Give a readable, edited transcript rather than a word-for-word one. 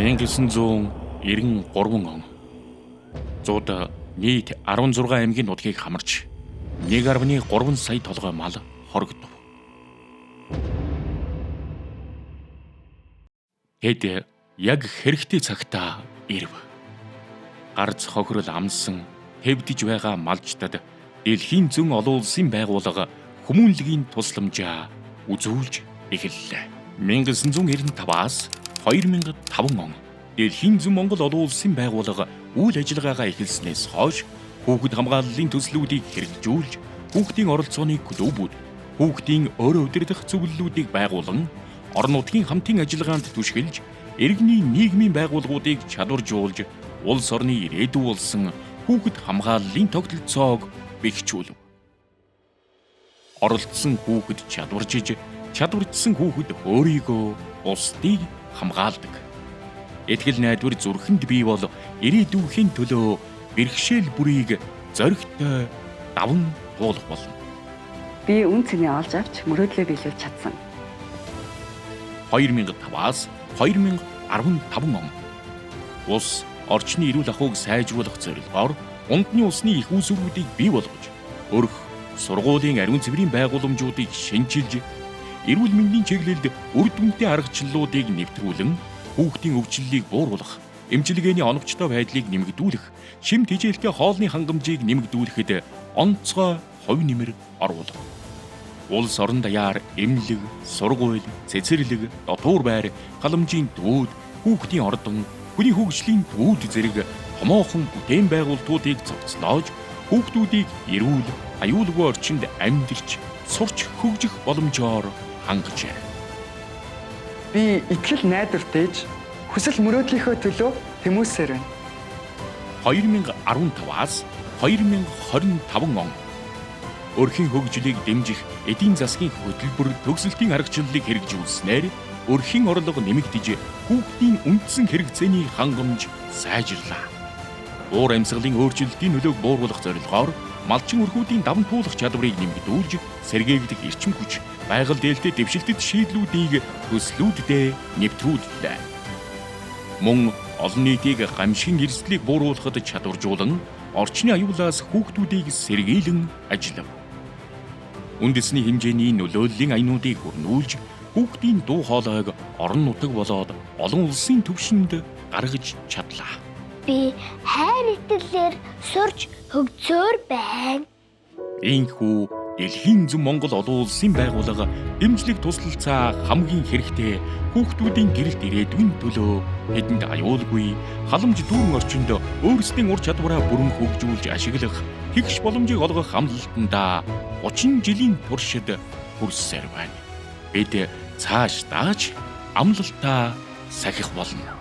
1993 он. Зууд нийт 16 аймгийн нутгийг хамарч 1.3 сая толгой мал хорогдов. Тэд яг хэрэгтэй цагтаа ирв. Гарц хохирол амсан хэвдэж байгаа малчдад дэлхийн зүүн олон улсын байгууллага хүмүүнлэгийн тусламжаа үзүүлж эхэллээ. 1995-аас 2005 он дэлхийн зүүн Монгол олон улсын байгууллага үйл ажиллагаагаа эхэлснээс хойш хүүхэд хамгааллын төслүүдийг хэрэгжүүлж, хүүхдийн оролцооны клубүүд, хүүхдийн өөрөө удирдах зөвлөлүүдийг байгуулан, орон нутгийн хамтын ажиллагаанд түшгэлж, иргэний нийгмийн байгууллагуудыг чадваржуулж, улс орны ирээдүй болсон хүүхэд хамгааллын тогтолцоог бэхжүүлв. Оролцсон хүүхэд чадваржиж, чадваржсан хүүхэд өөрийгөө бусдыг хамгаалдаг. Итгэл найдвар зүрхэнд бий бол ирээдүйн төлөө бэрхшээл бүрийг зоригтой даван туулах болно. Би үн цэний олж авч мөрөөдлөө биелүүлж чадсан. 2005-аас 2015 он. Улс орчны эрүүл ахуйг сайжруулах зорилгоор унтны усны их үүсвэрүүдийг бий болгож, өрх, сургуулийн ариун цэврийн байгууламжуудыг шинжилж, эрүүл мэндийн чиглэлд үр дүнтэй аргачлалуудыг нэвтрүүлэн, хүүхдийн өвчлөлийг бууруулах, эмчилгээний оновчтой байдлыг нэмэгдүүлэх, шим тэжээлтэй хоолны хангамжийг нэмэгдүүлэхэд онцгой хувь нэмэр оруулав. Улс орон даяар эмнэлэг, сургууль, цэцэрлэг, дотуур байр, халамжийн төвүүд, хүүхдийн ордон, хүний хөгжлийн төвүүд зэрэг томоохон бүтээн байгуулалтуудыг зохицлоож, хүүхдүүдийг эрүүл, аюулгүй орчинд амьдарч, сурч хөгжих боломжоор хангажээ. Би итгэл найдвартайж хүсэл мөрөөдлийнхөө төлөө тэмүүлсээр байна. 2015-аас 2025 он. Өрхийн хөгжлийг дэмжих эдийн засгийн хөтөлбөр төгсөлтийн аргачлалыг хэрэгжүүлснээр өрхийн орлого нэмэгдэж, хүүхдийн үндсэн хэрэгцээний хангамж сайжирлаа. Уур амьсгалын өөрчлөлтийн нөлөөг бууруулах зорилгоор малчин өрхүүдийн даван туулах чадварыг нэмэгдүүлж, сэргээгдэх эрчим хүч, байгаль дээлтэй дэвшилтэд шийдлүүдийг төслүүдэд нэвтрүүллээ. Мөн олон нийтийг гамшигын эрсдлийг бууруулахад чадваржуулан, орчны аюулаас хүүхдүүдийг сэргийлэн ажиллав. Үндэсний хэмжээний нөлөөллийн аянуудыг хүрнүүлж, хүүхдийн дуу хоолойг орон нутаг болоод олон улсын түвшинд гаргаж чадлаа. Би хайр итгэлээр сурч хөгжөөр байна. Ийхүү дэлхийн зүүн Монгол олон улсын байгууллага дэмжлэг туслалцаа хамгийн хэрэгтэй хүүхдүүдийн гэрэлт ирээдүйн төлөө тэдэнд аюулгүй халамж дүүрэн орчинд өөрсдийн ур чадвараа бүрэн хөгжүүлж ашиглах тэгш боломжийг олгох амлалтандаа 30 жилийн туршид хүрсээр байна. Бид цааш дааж амлалтаа сахих болно.